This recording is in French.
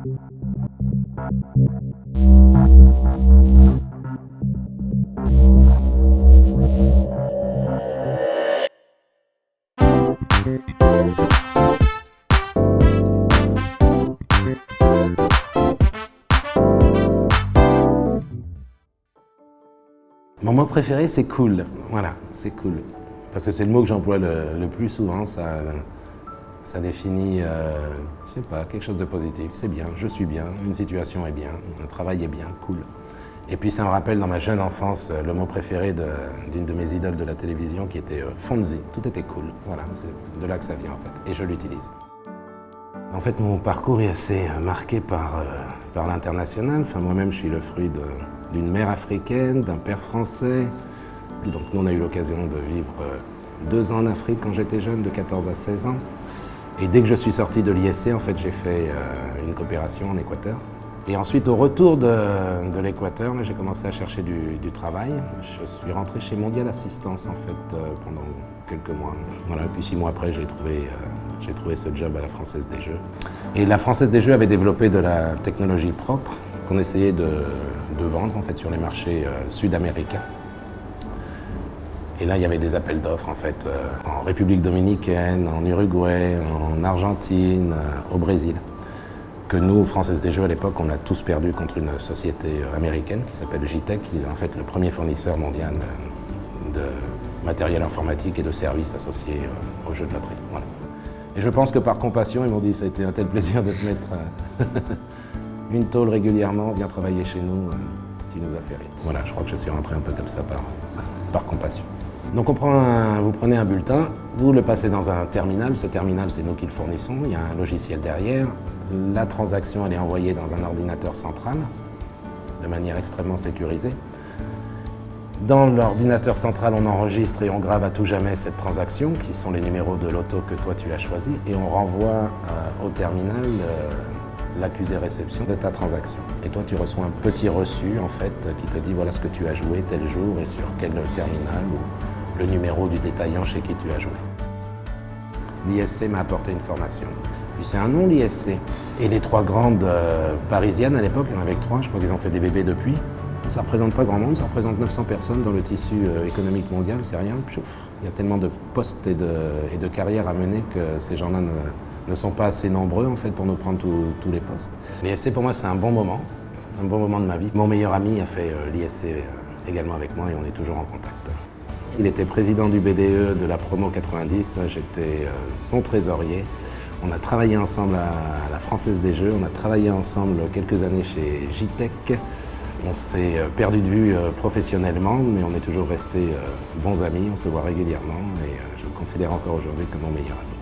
Mon mot préféré, c'est cool. Voilà, c'est cool. Parce que c'est le mot que j'emploie le plus souvent. Ça définit, je sais pas, quelque chose de positif. C'est bien, je suis bien, une situation est bien, un travail est bien, cool. Et puis ça me rappelle dans ma jeune enfance le mot préféré d'une de mes idoles de la télévision qui était Fonzie. Tout était cool. Voilà, c'est de là que ça vient en fait. Et je l'utilise. En fait, mon parcours est assez marqué par l'international. Enfin, moi-même, je suis le fruit d'une mère africaine, d'un père français. Donc, nous, on a eu l'occasion de vivre 2 ans en Afrique quand j'étais jeune, de 14 à 16 ans. Et dès que je suis sorti de l'ISC, en fait, j'ai fait une coopération en Équateur. Et ensuite, au retour de l'Équateur, j'ai commencé à chercher du travail. Je suis rentré chez Mondial Assistance, en fait, pendant quelques mois. Voilà, et puis 6 mois après, j'ai trouvé ce job à la Française des Jeux. Et la Française des Jeux avait développé de la technologie propre qu'on essayait de vendre, en fait, sur les marchés sud-américains. Et là, il y avait des appels d'offres, en fait, en République dominicaine, en Uruguay, en Argentine, au Brésil. Que nous, Française des Jeux, à l'époque, on a tous perdu contre une société américaine qui s'appelle JTEC, qui est en fait le premier fournisseur mondial de matériel informatique et de services associés aux jeux de loterie. Voilà. Et je pense que par compassion, ils m'ont dit « ça a été un tel plaisir de te mettre une tôle régulièrement, viens travailler chez nous, tu nous as fait rire ». Voilà, je crois que je suis rentré un peu comme ça par compassion. Donc vous prenez un bulletin, vous le passez dans un terminal. Ce terminal, c'est nous qui le fournissons, il y a un logiciel derrière. La transaction, elle est envoyée dans un ordinateur central, de manière extrêmement sécurisée. Dans l'ordinateur central, on enregistre et on grave à tout jamais cette transaction, qui sont les numéros de l'auto que toi tu as choisi, et on renvoie au terminal l'accusé-réception de ta transaction. Et toi, tu reçois un petit reçu, en fait, qui te dit voilà ce que tu as joué tel jour et sur quel terminal, ou le numéro du détaillant chez qui tu as joué. L'ISC m'a apporté une formation. Puis c'est un nom, l'ISC. Et les 3 grandes parisiennes, à l'époque, il y en avait que 3, je crois qu'ils ont fait des bébés depuis. Ça ne représente pas grand monde, ça représente 900 personnes dans le tissu économique mondial, c'est rien. Il y a tellement de postes et de carrières à mener que ces gens-là ne sont pas assez nombreux en fait pour nous prendre tous les postes. L'ISC pour moi c'est un bon moment de ma vie. Mon meilleur ami a fait l'ISC également avec moi et on est toujours en contact. Il était président du BDE de la promo 90, j'étais son trésorier. On a travaillé ensemble à la Française des Jeux, on a travaillé ensemble quelques années chez JTEC. On s'est perdu de vue professionnellement, mais on est toujours restés bons amis, on se voit régulièrement et je le considère encore aujourd'hui comme mon meilleur ami.